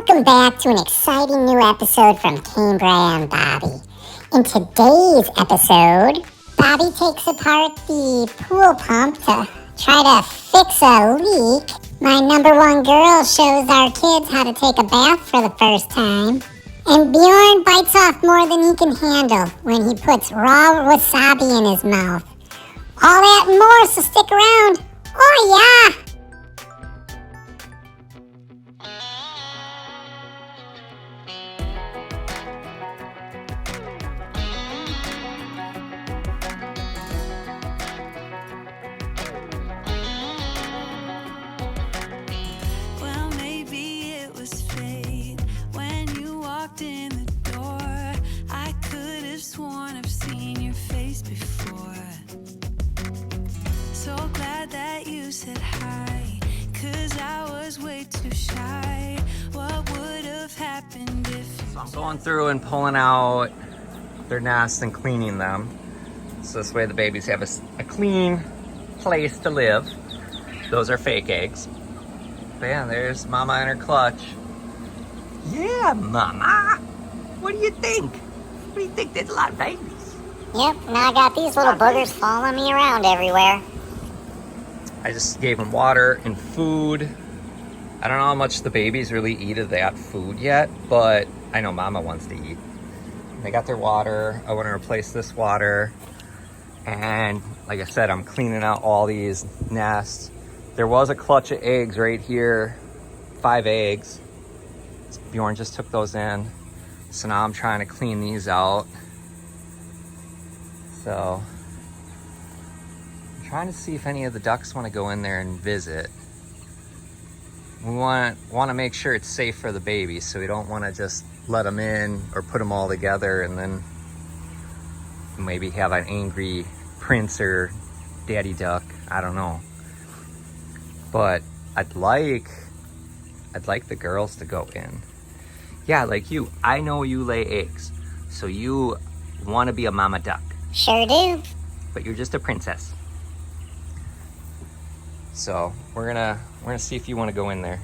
Welcome back to an exciting new episode from Cambriea and Bobby. In today's episode, Bobby takes apart the pool pump to try to fix a leak. My number one girl shows our kids how to take a bath for the first time. And Bjorn bites off more than he can handle when he puts raw wasabi in his mouth. All that and more, so stick around. Oh yeah! Said hi, 'cause I was way too shy. What would have happened if So I'm going through and pulling out their nests and cleaning them. So this way the babies have a clean place to live. Those are fake eggs. But yeah, there's Mama in her clutch. Yeah, Mama. What do you think? What do you think? There's a lot of babies. Yep, now I got these little boogers following me around everywhere. I just gave them water and food. I don't know how much the babies really eat of that food yet, but I know Mama wants to eat. They got their water. I want to replace this water. And like I said, I'm cleaning out all these nests. There was a clutch of eggs right here, 5 eggs. Bjorn just took those in. So now I'm trying to clean these out. So trying to see if any of the ducks want to go in there and visit. We want to make sure it's safe for the babies, so we don't want to just let them in or put them all together and then maybe have an angry prince or daddy duck. I don't know. But I'd like the girls to go in. Yeah, like you. I know you lay eggs, so you want to be a mama duck. Sure do. But you're just a princess. So we're gonna see if you want to go in there,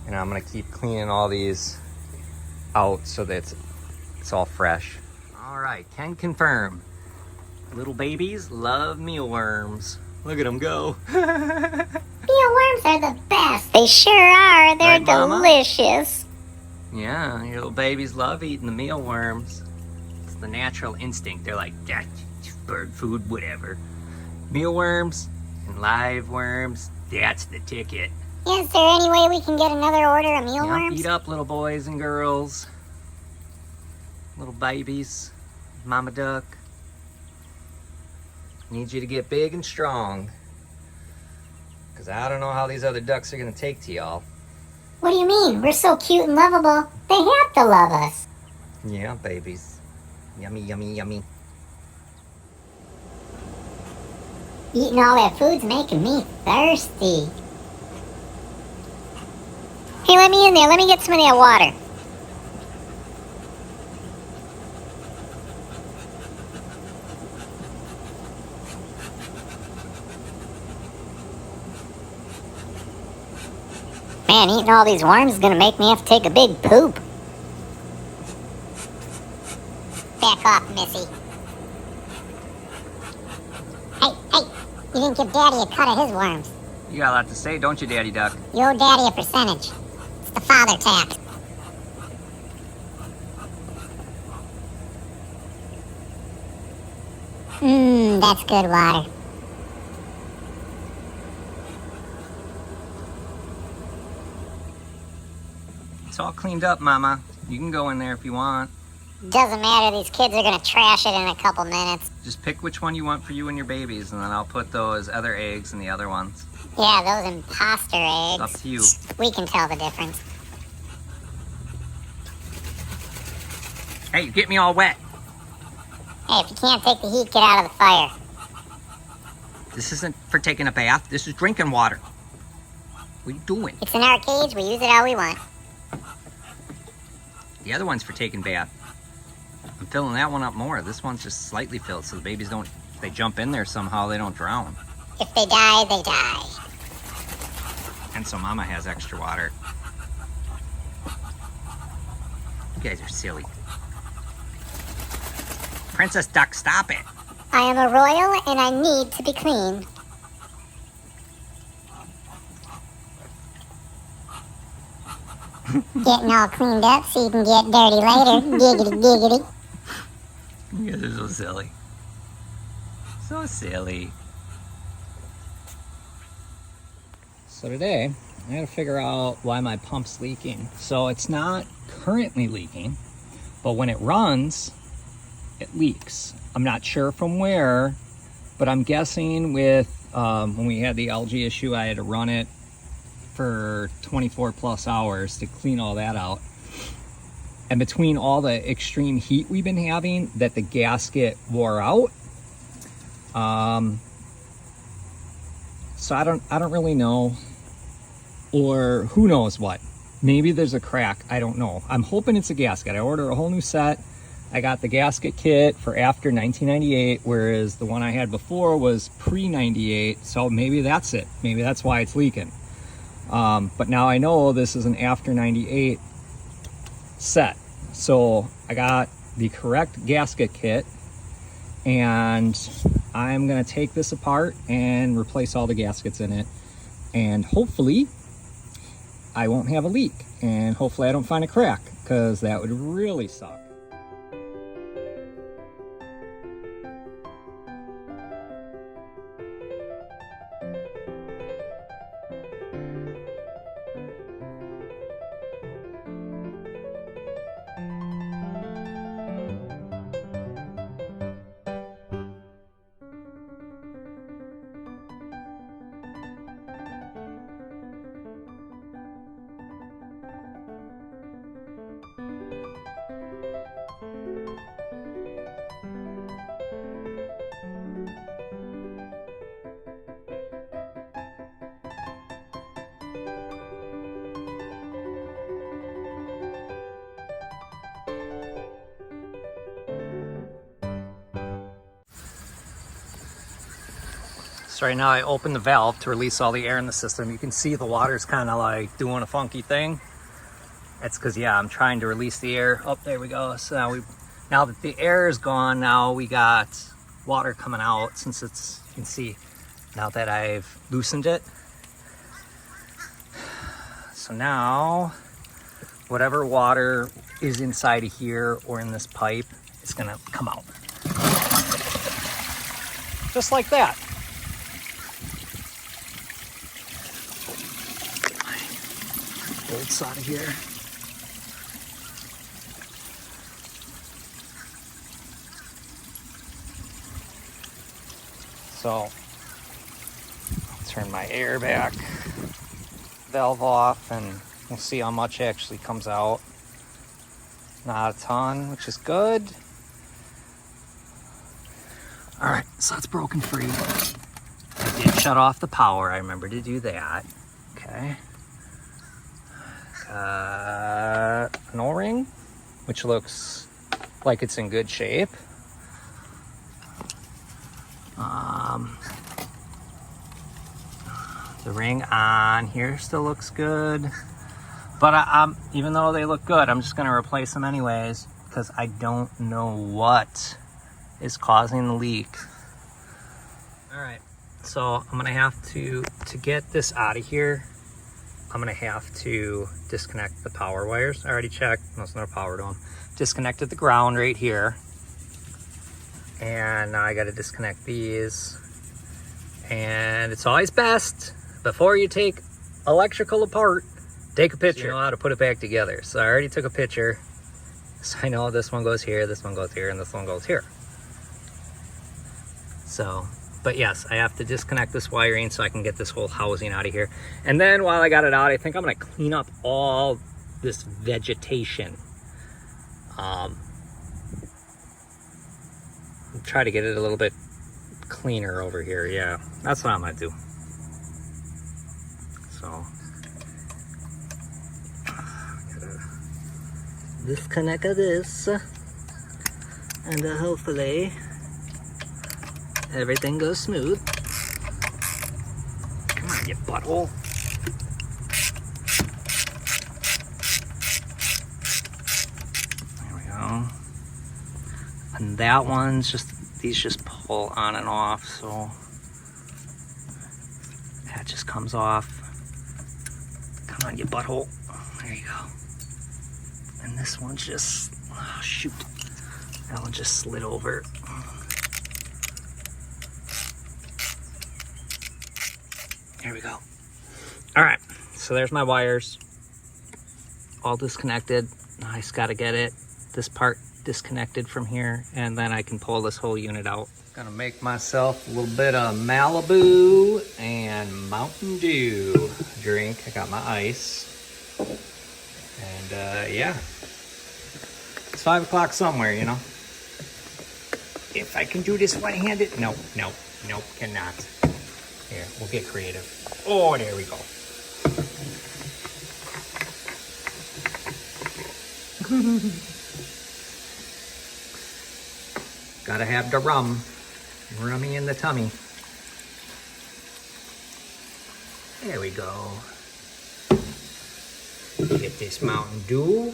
and I'm gonna keep cleaning all these out so that it's all fresh. All right, can confirm. Little babies love mealworms. Look at them go. Mealworms are the best. They sure are. They're Right, Mama? delicious. Yeah, your little babies love eating the mealworms. It's the natural instinct. They're like, that's just bird food, whatever. Mealworms and live worms, that's the ticket. Is there any way we can get another order of Yeah, mealworms? eat up, little boys and girls. Little babies. Mama duck. Need you to get big and strong. Because I don't know how these other ducks are going to take to y'all. What do you mean? We're so cute and lovable. They have to love us. Yeah, babies. Yummy, yummy, yummy. Eating all that food's making me thirsty. Hey, let me in there. Let me get some of that water. Man, eating all these worms is gonna make me have to take a big poop. Back off, Missy. Hey, you didn't give Daddy a cut of his worms. You got a lot to say, don't you, Daddy Duck? You owe Daddy a percentage. It's the father tax. That's good water. It's all cleaned up, Mama. You can go in there if you want. Doesn't matter, these kids are gonna trash it in a couple minutes. Just pick which one you want for you and your babies, and then I'll put those other eggs in the other ones. Yeah, those imposter eggs. Up to you. We can tell the difference. Hey, you get me all wet. Hey, if you can't take the heat, get out of the fire. This isn't for taking a bath. This is drinking water. What are you doing? It's in our cage, we use it how we want. The other one's for taking bath. I'm filling that one up more. This one's just slightly filled, so the babies don't, if they jump in there somehow, they don't drown. If they die, they die. And so Mama has extra water. guys are silly. Princess Duck, stop it. I am a royal and I need to be clean. Getting all cleaned up so you can get dirty later. Giggity, giggity. You guys are so silly. So silly. So today, I had to figure out why my pump's leaking. So it's not currently leaking, but when it runs, it leaks. I'm not sure from where, but I'm guessing with when we had the algae issue, I had to run it for 24 plus hours to clean all that out. And between all the extreme heat we've been having, that the gasket wore out. So I don't really know, or who knows what. Maybe there's a crack, I don't know. I'm hoping it's a gasket. I ordered a whole new set. I got the gasket kit for after 1998, whereas the one I had before was pre-98, so maybe that's it. Maybe that's why it's leaking. But now I know this is an after 98 set. So I got the correct gasket kit, and I'm gonna take this apart and replace all the gaskets in it. And hopefully I won't have a leak, and hopefully I don't find a crack, because that would really suck. So right now I opened the valve to release all the air in the system. You can see the water's kind of like doing a funky thing. That's because, yeah, I'm trying to release the air. Oh, there we go. So now that the air is gone, now we got water coming out, since it's, you can see now that I've loosened it. So now whatever water is inside of here or in this pipe is gonna come out. Just like that. Bolts out of here. So I'll turn my air back valve off, and we'll see how much actually comes out. Not a ton, which is good. All right, so it's broken free. I did shut off the power. I remember to do that. Okay. An O-ring, which looks like it's in good shape. The ring on here still looks good, but even though they look good, I'm just going to replace them anyways, because I don't know what is causing the leak. All right, so I'm going to have to get this out of here, I'm going to have to disconnect the power wires. I already checked, there's no power to them. Disconnected the ground right here. And now I got to disconnect these. And it's always best, before you take electrical apart, take a picture. So you know how to put it back together. So I already took a picture. So I know this one goes here, this one goes here, and this one goes here. So, but yes, I have to disconnect this wiring so I can get this whole housing out of here. And then while I got it out, I think I'm gonna clean up all this vegetation. Try to get it a little bit cleaner over here. Yeah, that's what I'm gonna do. So, gotta disconnect this, and hopefully everything goes smooth. Come on, you butthole. And that one's just, these just pull on and off, so that just comes off. Come on, you butthole. There you go. And this one's just, oh shoot. That one just slid over. There we go. All right, so there's my wires. All disconnected. Now I just gotta get this part disconnected from here, and then I can pull this whole unit out. Gonna make myself a little bit of Malibu and Mountain Dew drink. I got my ice. And yeah, it's 5 o'clock somewhere, you know. If I can do this one-handed, nope, cannot. Here, we'll get creative. Oh, there we go. Gotta have the rum. Rummy in the tummy. There we go. Get this Mountain Dew.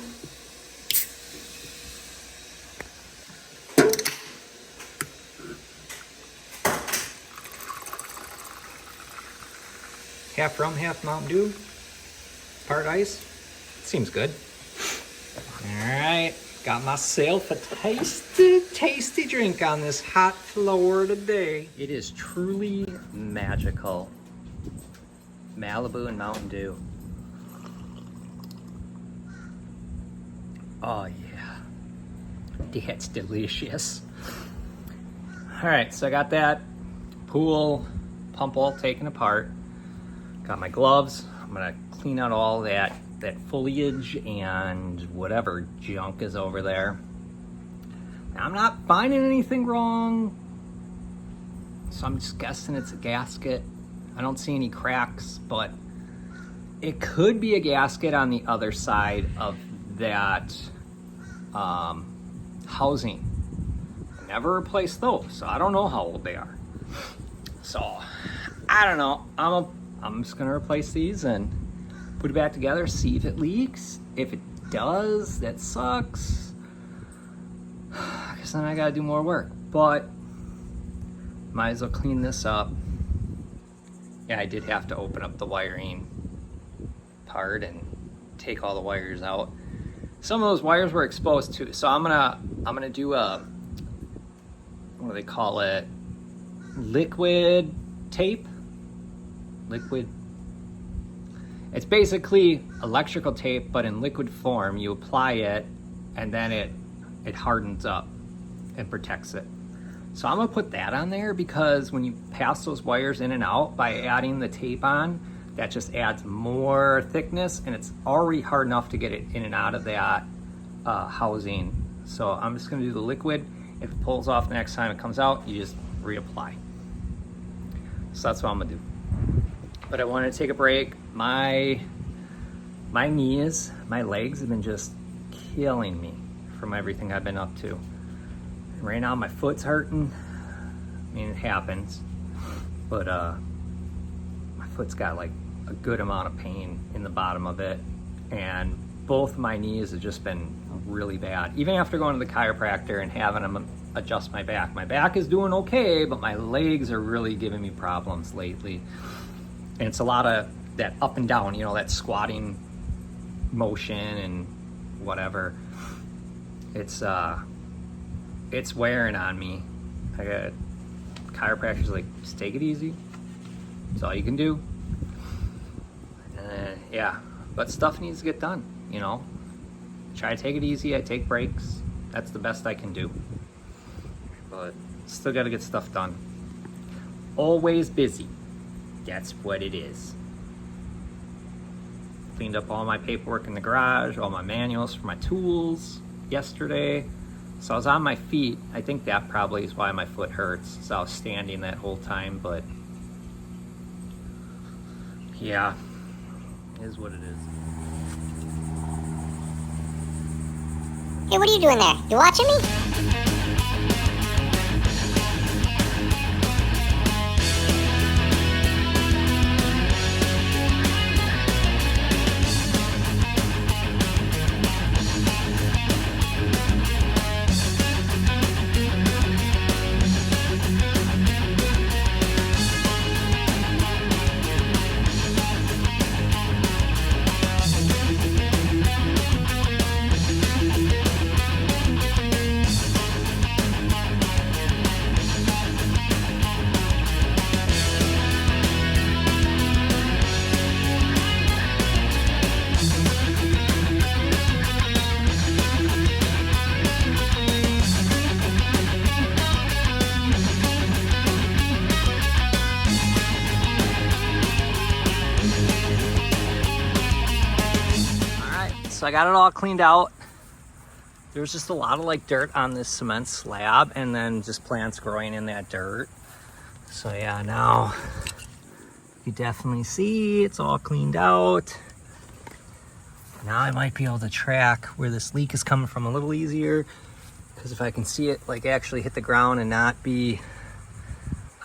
Half rum, half Mountain Dew. Part ice. Seems good. Alright, got myself a tasty drink on this hot Florida day. It is truly magical. Malibu and Mountain Dew. Oh yeah, that's delicious. Alright, so I got that pool pump all taken apart. Got my gloves. I'm gonna clean out all that foliage and whatever junk is over there. Now, I'm not finding anything wrong, so I'm just guessing it's a gasket. I don't see any cracks, but it could be a gasket on the other side of that housing. I never replaced those, so I don't know how old they are. So I don't know. I'm just gonna replace these and put it back together, see if it leaks. If it does, that sucks. I guess then I gotta do more work, but might as well clean this up. Yeah, I did have to open up the wiring part and take all the wires out. Some of those wires were exposed too, so I'm gonna do a, what do they call it? Liquid tape. It's basically electrical tape, but in liquid form. You apply it and then it hardens up and protects it. So I'm gonna put that on there because when you pass those wires in and out, by adding the tape on, that just adds more thickness, and it's already hard enough to get it in and out of that housing. So I'm just gonna do the liquid. If it pulls off the next time it comes out, you just reapply. So that's what I'm gonna do. But I wanted to take a break. My knees, my legs have been just killing me from everything I've been up to. And right now my foot's hurting. I mean, it happens, but my foot's got like a good amount of pain in the bottom of it, and both my knees have just been really bad. Even after going to the chiropractor and having them adjust my back is doing okay, but my legs are really giving me problems lately. And it's a lot of that up and down, you know, that squatting motion and whatever. It's wearing on me. I got chiropractors like, just take it easy. That's all you can do. And yeah, but stuff needs to get done, you know. Try to take it easy. I take breaks. That's the best I can do. But still got to get stuff done. Always busy. That's what it is. Cleaned up all my paperwork in the garage, all my manuals for my tools yesterday. So I was on my feet. I think that probably is why my foot hurts. So I was standing that whole time, but yeah, it is what it is. Hey, what are you doing there? You watching me? so I got it all cleaned out. There's just a lot of like dirt on this cement slab and then just plants growing in that dirt. So yeah, now you definitely see it's all cleaned out. Now I might be able to track where this leak is coming from a little easier, because if I can see it like actually hit the ground and not be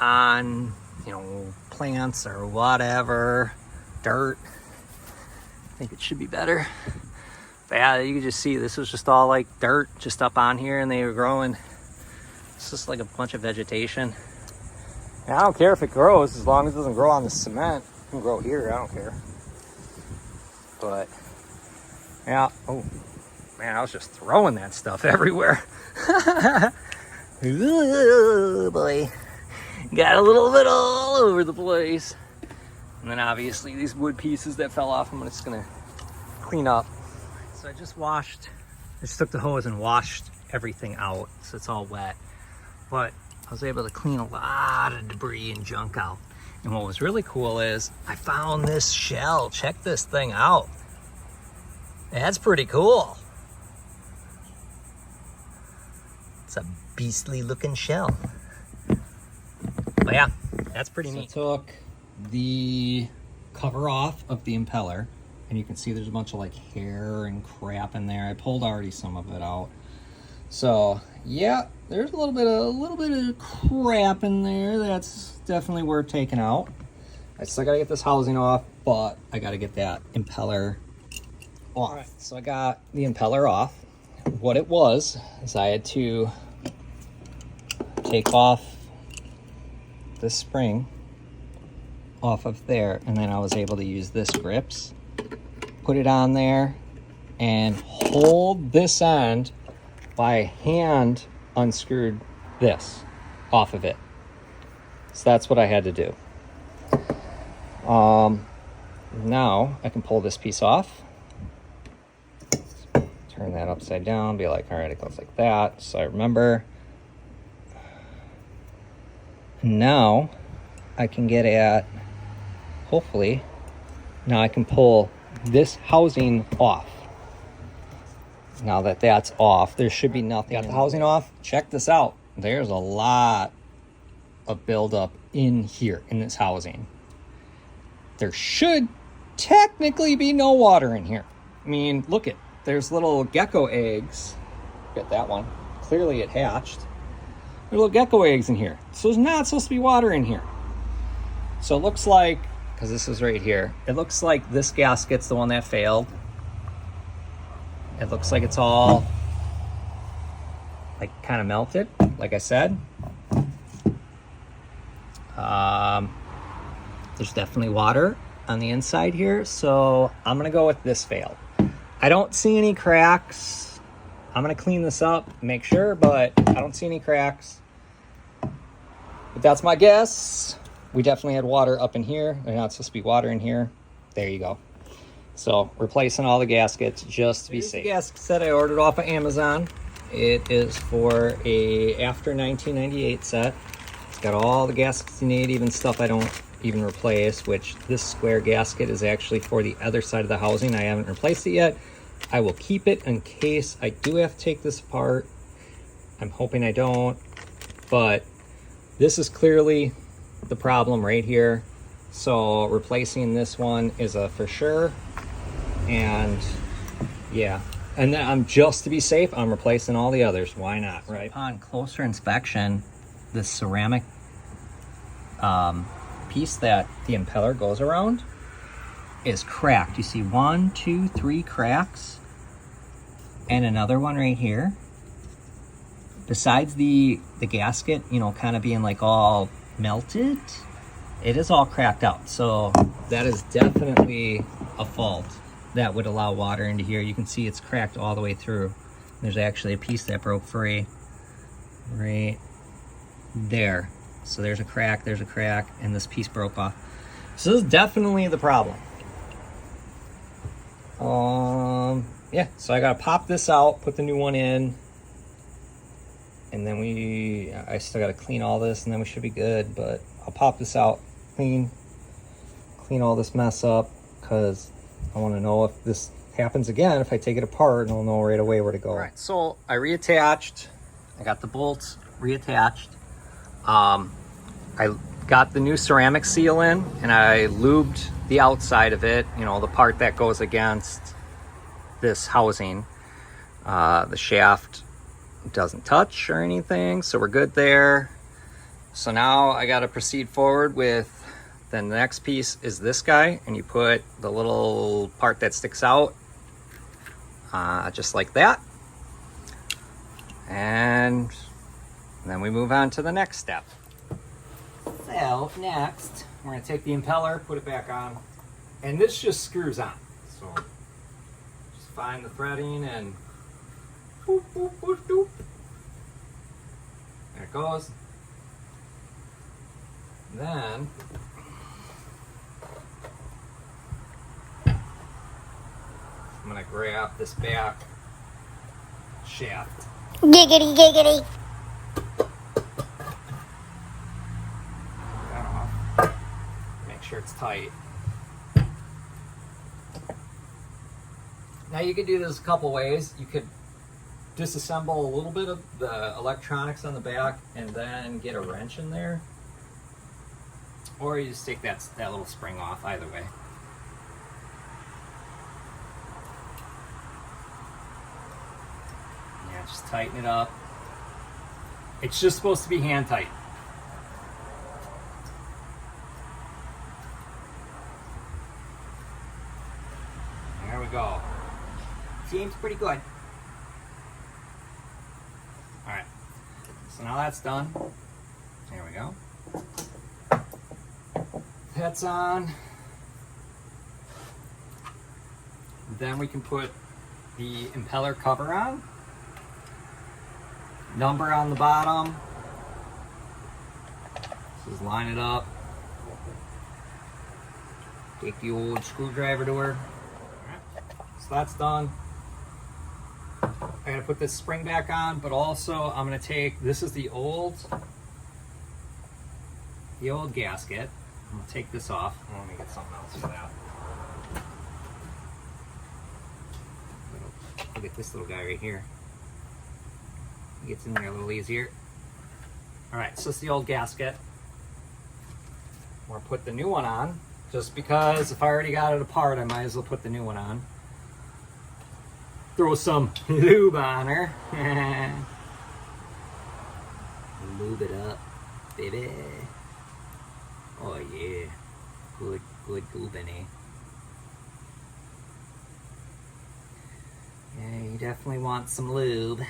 on, you know, plants or whatever, dirt, I think it should be better. But yeah, you can just see this was just all like dirt just up on here, and they were growing. It's just like a bunch of vegetation. And I don't care if it grows, as long as it doesn't grow on the cement. It can grow here, I don't care. But yeah, oh man, I was just throwing that stuff everywhere. Ooh, boy, got a little bit all over the place. And then obviously these wood pieces that fell off, I'm just gonna clean up. So I just took the hose and washed everything out, so it's all wet. But I was able to clean a lot of debris and junk out. And what was really cool is I found this shell. Check this thing out. That's pretty cool. It's a beastly looking shell. But yeah, that's pretty neat. So I took the cover off of the impeller, and you can see there's a bunch of like hair and crap in there. I pulled already some of it out. So yeah, there's a little bit of crap in there. That's definitely worth taking out. I still gotta get this housing off, but I gotta get that impeller off. Right, so I got the impeller off. What it was is I had to take off this spring off of there, and then I was able to use this grips, put it on there, and hold this end by hand unscrewed this off of it. So that's what I had to do. Now I can pull this piece off, turn that upside down, be like, all right, it goes like that, so I remember. Now I can get at, hopefully, now I can pull this housing off. Now that that's off, there should be nothing. Got the housing off. Check this out. There's a lot of buildup in here in this housing. There should technically be no water in here. I mean, look at, there's little gecko eggs. Look at that one. Clearly it hatched. There are little gecko eggs in here. So there's not supposed to be water in here. So it looks like, because this is right here, it looks like this gasket's the one that failed. It looks like it's all like kind of melted, like I said. There's definitely water on the inside here, so I'm gonna go with this failed. I don't see any cracks. I'm gonna clean this up, make sure, but I don't see any cracks. But that's my guess. We definitely had water up in here. There's not supposed to be water in here. There you go. So replacing all the gaskets just to be safe. The gasket set I ordered off of Amazon. It is for a after 1998 set. It's got all the gaskets you need, even stuff I don't even replace, which this square gasket is actually for the other side of the housing. I haven't replaced it yet. I will keep it in case I do have to take this apart. I'm hoping I don't, but this is clearly the problem right here. So replacing this one is a for sure. And yeah, and then I'm just to be safe, I'm replacing all the others. Why not, right? On closer inspection, the ceramic piece that the impeller goes around is cracked. You see 1, 2, 3 cracks, and another one right here. Besides the gasket, you know, kind of being like all melted, it is all cracked out. So that is definitely a fault that would allow water into here. You can see it's cracked all the way through. There's actually a piece that broke free right there. So there's a crack, and this piece broke off. So this is definitely the problem. Yeah, so I gotta pop this out, put the new one in, and then I still gotta clean all this, and then we should be good. But I'll pop this out, clean all this mess up, because I want to know if this happens again, if I take it apart, I'll know right away where to go. All right, so I reattached. I got the bolts reattached. I got the new ceramic seal in, and I lubed the outside of it, you know, the part that goes against this housing. The shaft doesn't touch or anything, so we're good there. So now I got to proceed forward with, then the next piece is this guy, and you put the little part that sticks out just like that, and then we move on to the next step. So next we're going to take the impeller, put it back on, and this just screws on, so just find the threading and boop, boop, boop, boop. There it goes. Then I'm gonna grab this back shaft. Giggity, giggity. That off. Make sure it's tight. Now you could do this a couple ways. You could disassemble a little bit of the electronics on the back and then get a wrench in there. Or you just take that little spring off, either way. Yeah, just tighten it up. It's just supposed to be hand tight. There we go. Seems pretty good. Alright, so now that's done. There we go. That's on. Then we can put the impeller cover on. Number on the bottom. Just line it up. Take the old screwdriver to her. Alright, so that's done. I gotta put this spring back on, but also I'm gonna take, this is the old gasket. I'm gonna take this off. Let me get something else for that. Look at this little guy right here. He gets in there a little easier. Alright, so it's the old gasket. I'm gonna put the new one on, just because if I already got it apart, I might as well put the new one on. Throw some lube on her. Lube it up, baby. Oh yeah, good goobin', eh? Yeah, you definitely want some lube.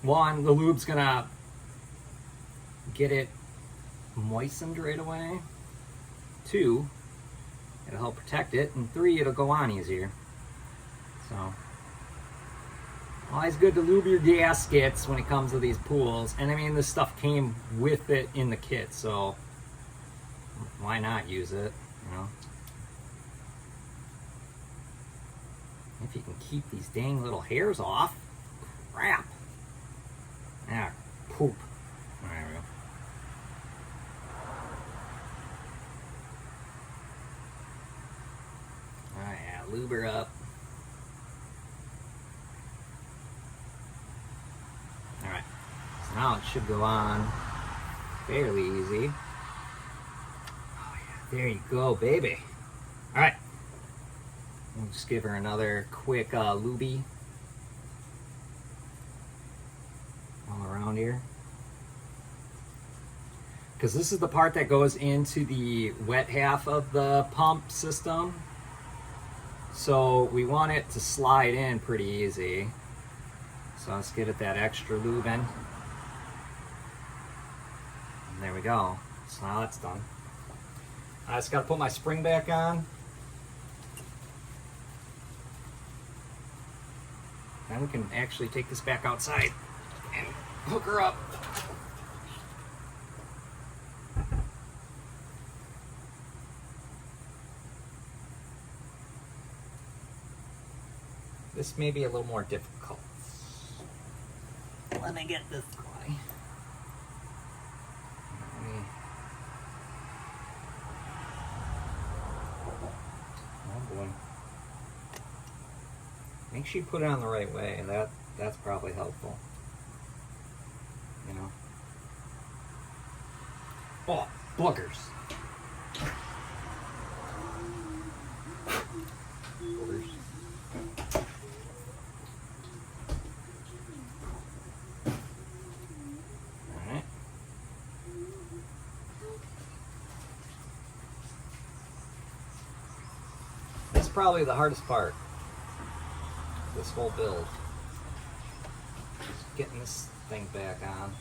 One, the lube's gonna get it moistened right away. Two, it'll help protect it. And three, it'll go on easier. So, always good to lube your gaskets when it comes to these pools. And I mean, this stuff came with it in the kit, so why not use it, you know? If you can keep these dang little hairs off. Crap. Ah, poop. There we go. Alright, yeah, lube her up. Alright, so now it should go on fairly easy. Oh yeah, there you go, baby. Alright, we'll just give her another quick lubie all around here. Because this is the part that goes into the wet half of the pump system. So we want it to slide in pretty easy. So let's get it that extra lube in. And there we go. So now that's done. I just got to put my spring back on. Then we can actually take this back outside and hook her up. This may be a little more difficult. Let me get this guy. Oh boy. Make sure you put it on the right way, and that's probably helpful. You know. Oh, boogers. Boogers. Alright. This is probably the hardest part. This whole build. Just getting this thing back on.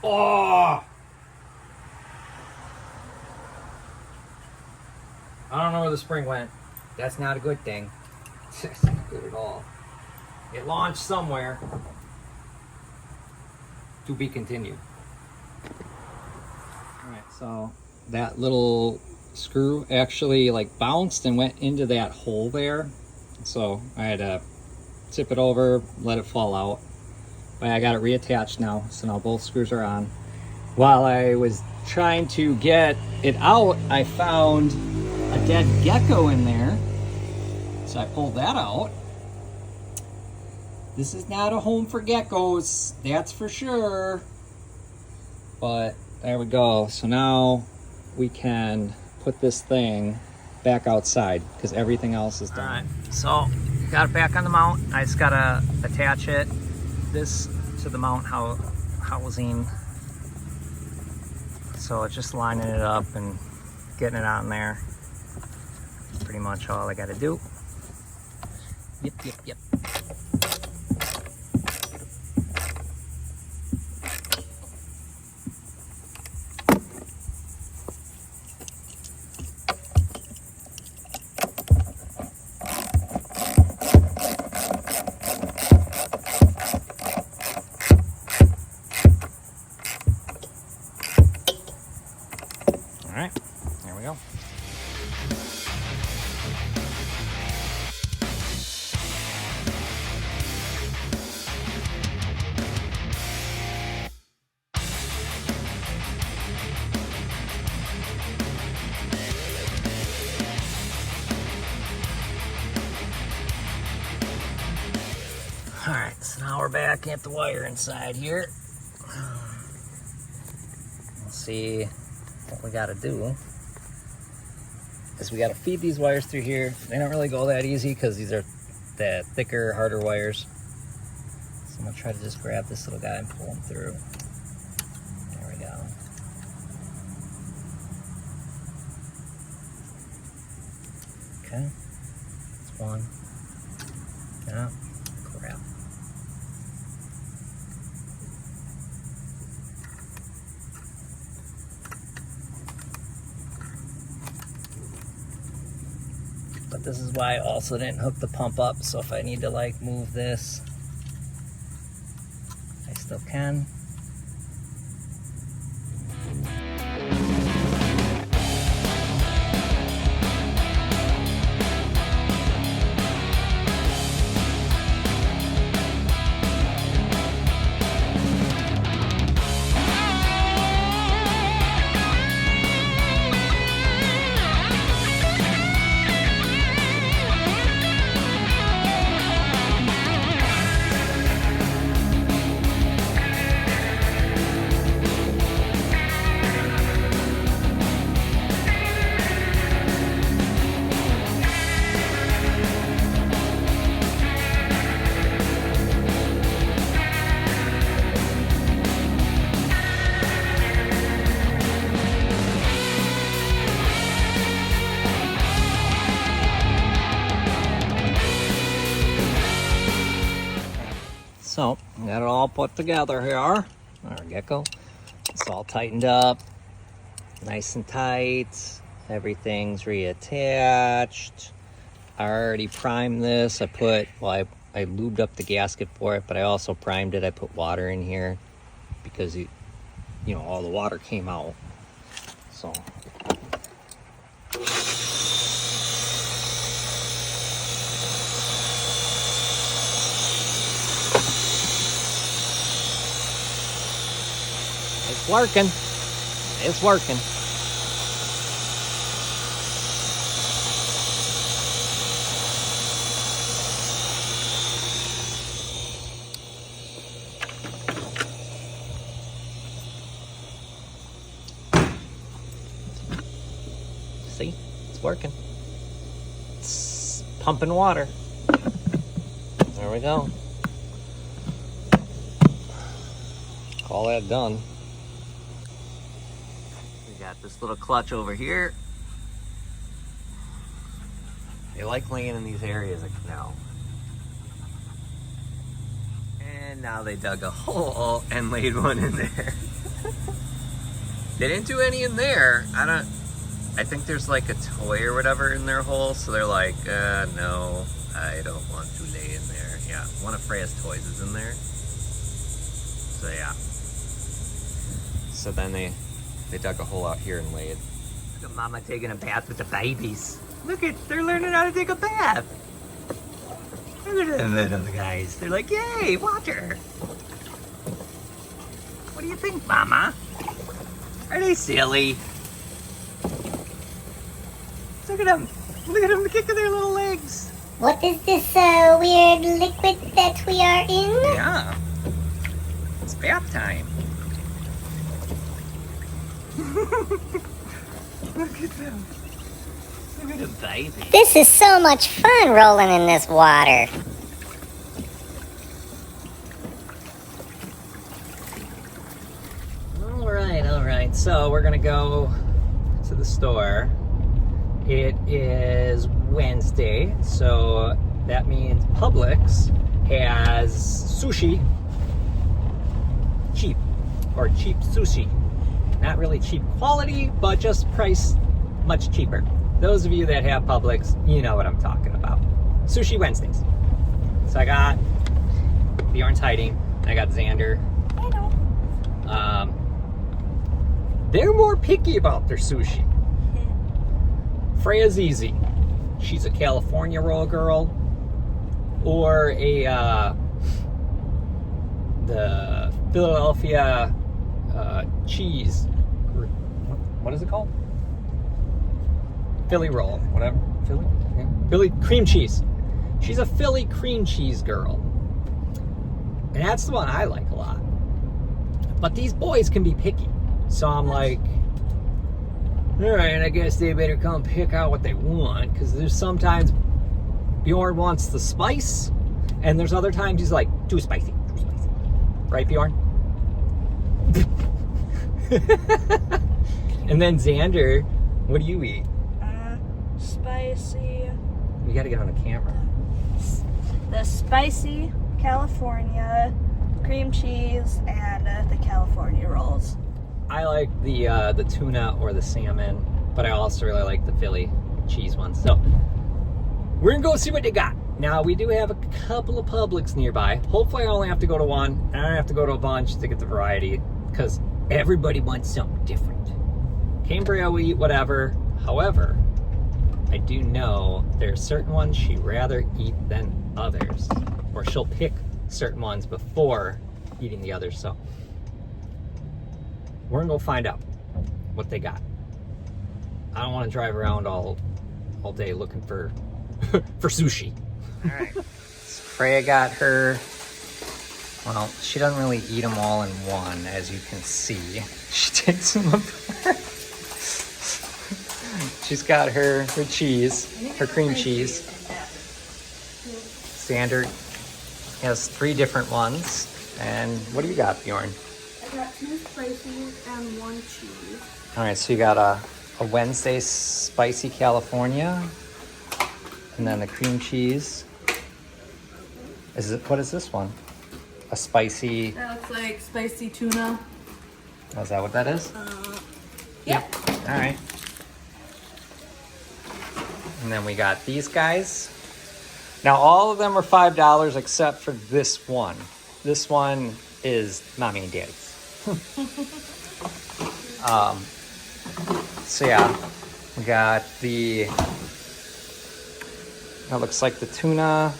Oh! I don't know where the spring went. That's not a good thing. That's not good at all. It launched somewhere. To be continued. Alright, so that little screw actually like bounced and went into that hole there. So I had to tip it over, let it fall out. But I got it reattached now, so now both screws are on. While I was trying to get it out, I found a dead gecko in there. So I pulled that out. This is not a home for geckos, that's for sure. But there we go. So now we can put this thing back outside because everything else is done. All right, so got it back on the mount. I just gotta attach it, this to the mount housing. So it's just lining it up and getting it on there. That's pretty much all I gotta do. Yep. All right, there we go. All right, so now we're back at the wire inside here. Let's see what we got to do is we got to feed these wires through here. They don't really go that easy because these are the thicker, harder wires. So I'm gonna try to just grab this little guy and pull him through. There we go. Okay, that's one. Yeah, crap. But this is why I also didn't hook the pump up, so if I need to like move this, I still can. So, got it all put together here. Our gecko. It's all tightened up, nice and tight. Everything's reattached. I already primed this. I lubed up the gasket for it, but I also primed it. I put water in here because all the water came out. So. It's working. It's working. working. It's pumping water. There we go. All that done. We got this little clutch over here. They like laying in these areas of canal. And now they dug a hole and laid one in there. They didn't do any in there. I think there's like a toy or whatever in their hole, so they're like, no, I don't want to lay in there. Yeah, one of Freya's toys is in there. So yeah. So then they dug a hole out here and laid. Look at Mama taking a bath with the babies. Look at, they're learning how to take a bath. Look at them little guys. They're like, yay, water. What do you think, Mama? Are they silly? Look at them. Look at them kicking their little legs. What is this weird liquid that we are in? Yeah. It's bath time. Look at them. Look at them, baby. This is so much fun rolling in this water. All right. So we're gonna go to the store. It is Wednesday, so that means Publix has sushi cheap, or cheap sushi. Not really cheap quality, but just priced much cheaper. Those of you that have Publix, you know what I'm talking about. Sushi Wednesdays. So I got Bjorn's hiding. I got Xander. I know. They're more picky about their sushi. Freya's easy. She's a California roll girl, or the Philadelphia cheese. What is it called? Philly roll, whatever. Philly? Yeah. Philly cream cheese. She's a Philly cream cheese girl. And that's the one I like a lot. But these boys can be picky. So I'm like, all right, I guess they better come pick out what they want. Because there's sometimes Bjorn wants the spice. And there's other times he's like, too spicy. Right, Bjorn? And then Xander, what do you eat? Spicy. We got to get on the camera. The spicy California cream cheese and the California rolls. I like the tuna or the salmon, but I also really like the Philly cheese ones. So we're gonna go see what they got. Now we do have a couple of Publix nearby. Hopefully I only have to go to one, and I don't have to go to a bunch to get the variety, because everybody wants something different. Cambriea will eat whatever. However, I do know there are certain ones she'd rather eat than others, or she'll pick certain ones before eating the others. So we're gonna go find out what they got. I don't want to drive around all day looking for for sushi. All right. So Freya got her. Well, she doesn't really eat them all in one, as you can see. She takes them apart. She's got her cheese, her cream cheese. Standard has 3 different ones. And what do you got, Bjorn? I got 2 spicy and 1 cheese. All right, so you got a Wednesday spicy California, and then the cream cheese. What is this one? A spicy. That looks like spicy tuna. Oh, is that what that is? Yep. All right. And then we got these guys. Now all of them are $5 except for this one. This one is mommy and daddy's. So yeah, we got that looks like the tuna.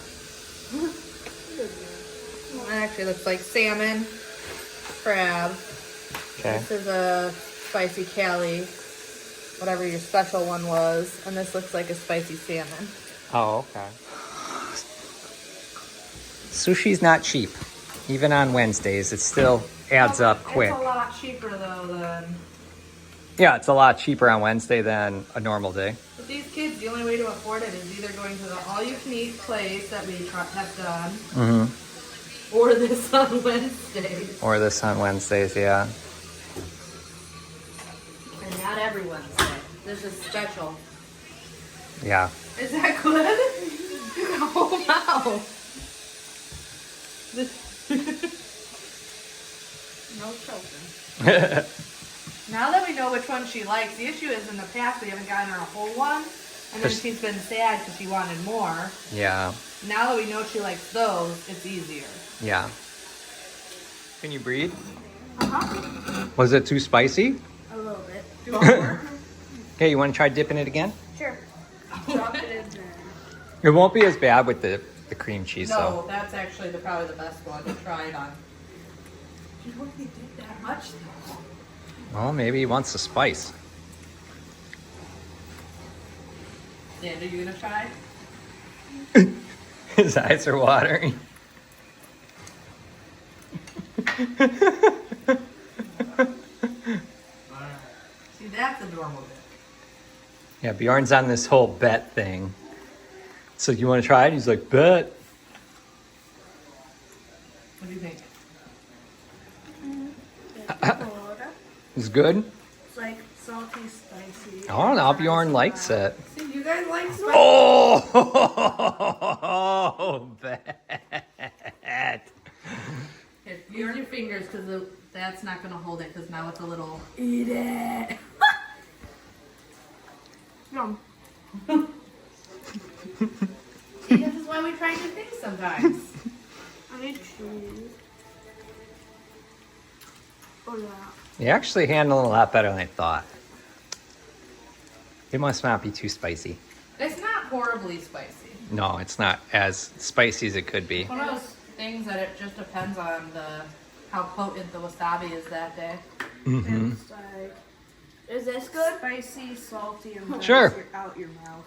That actually looks like salmon, crab. Okay. This is a spicy Cali, whatever your special one was. And this looks like a spicy salmon. Oh, okay. Sushi's not cheap. Even on Wednesdays, it still adds up quick. It's a lot cheaper though than Yeah, it's a lot cheaper on Wednesday than a normal day. But these kids, the only way to afford it is either going to the all-you-can-eat place that we have done, or this on Wednesdays. Or this on Wednesdays, yeah. And not every Wednesday. This is special. Yeah. Is that good? Oh, wow. No choking. Now that we know which one she likes, the issue is in the past we haven't gotten her a whole one, and then she's been sad because she wanted more. Yeah. Now that we know she likes those, it's easier. Yeah. Can you breathe? Uh-huh. Was it too spicy? A little bit. Do you want more? Okay, you want to try dipping it again? Sure. Drop it in there. It won't be as bad with the cream cheese, No, though. that's actually probably the best one to try it on. You don't really dip that much, though. Well, maybe he wants the spice. Dan, are you gonna try? His eyes are watering. See, that's a normal dip. Yeah, Bjorn's on this whole bet thing. So you want to try it? He's like, bet. What do you think? It's good? It's like salty, spicy. I don't know. Bjorn likes it. See, you guys like spice? Oh, bet. Here, use your fingers because that's not gonna hold it because now it's a little. Eat it. Yum. See, this is why we try new things sometimes. I need cheese. Oh yeah. You actually handle it a lot better than I thought. It must not be too spicy. It's not horribly spicy. No, it's not as spicy as it could be. It's one of those things that it just depends on how potent the wasabi is that day. Mm-hmm. It's like, is this good? Spicy, salty, and then Sure. it's out your mouth.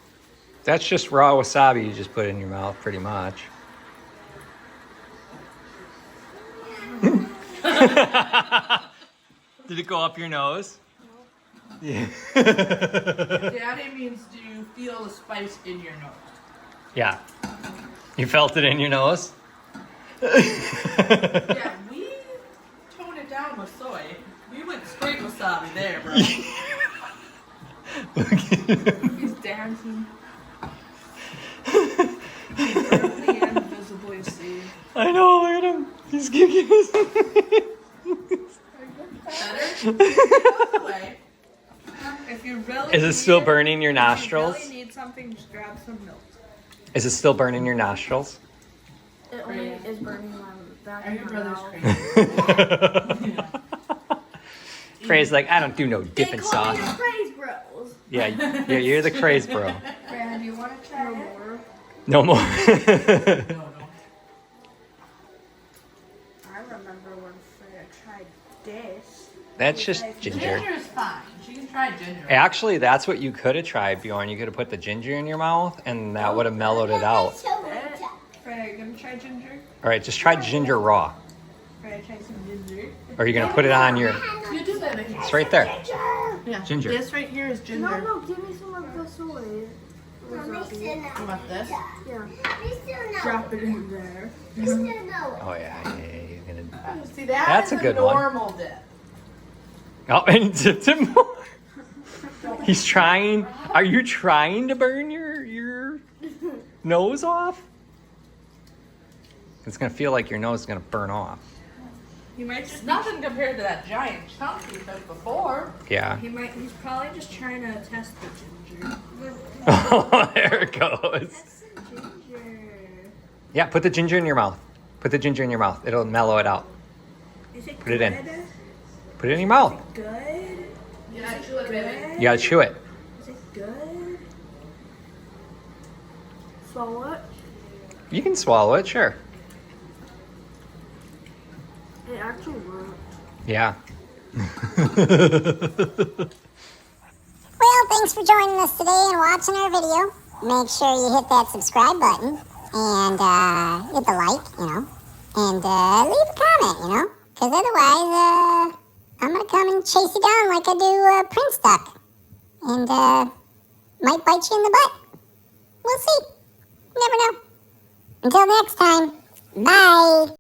That's just raw wasabi you just put in your mouth, pretty much. Did it go up your nose? Yeah. Daddy means do you feel the spice in your nose? Yeah. You felt it in your nose? Yeah, we toned it down with soy. We went straight wasabi there, bro. He's dancing. Verbally and visibly see. I know, look at him. He's giving us. Better? Way. If you really Is it still need burning your If you nostrils? really need something, just grab some milk. Is it still burning your nostrils? It only is burning my back Are of your my brothers mouth. crazy? Frey's like, I don't do no dipping They call me sauce. the Praise Bros. Yeah, you're the craze bro. Brad, you want to try more? No more. No. I remember when Freya tried this. That's just ginger. Ginger is fine. She can try ginger. Actually, that's what you could have tried, Bjorn. You could have put the ginger in your mouth, and that would have mellowed it out. Freya, you gonna try ginger? All right, just try ginger raw. Freya, try some ginger. Or you're gonna put it on your. You do that. It's right there. Yeah. Ginger. This right here is ginger. No, give me some of the soy. You want this? Yeah. Drop it in there. Oh yeah, you're gonna. See, That's is a good one. normal dip. Oh, and he dipped him more. He's trying. Are you trying to burn your nose off? It's gonna feel like your nose is gonna burn off. He might It's just nothing compared to that giant chunk he took before. Yeah. He's probably just trying to test the ginger. Oh, there it goes. That's the ginger. Yeah, put the ginger in your mouth. Put the ginger in your mouth. It'll mellow it out. Is it Put it in. good? Put it in your mouth. Good? Yeah, chew it, baby. You gotta chew it. Is it good? Swallow it? You can swallow it, sure. It actually worked. Yeah. Well, thanks for joining us today and watching our video. Make sure you hit that subscribe button and hit the like, and leave a comment, because otherwise, I'm gonna come and chase you down like I do Prince Duck. And might bite you in the butt. We'll see. Never know. Until next time, bye.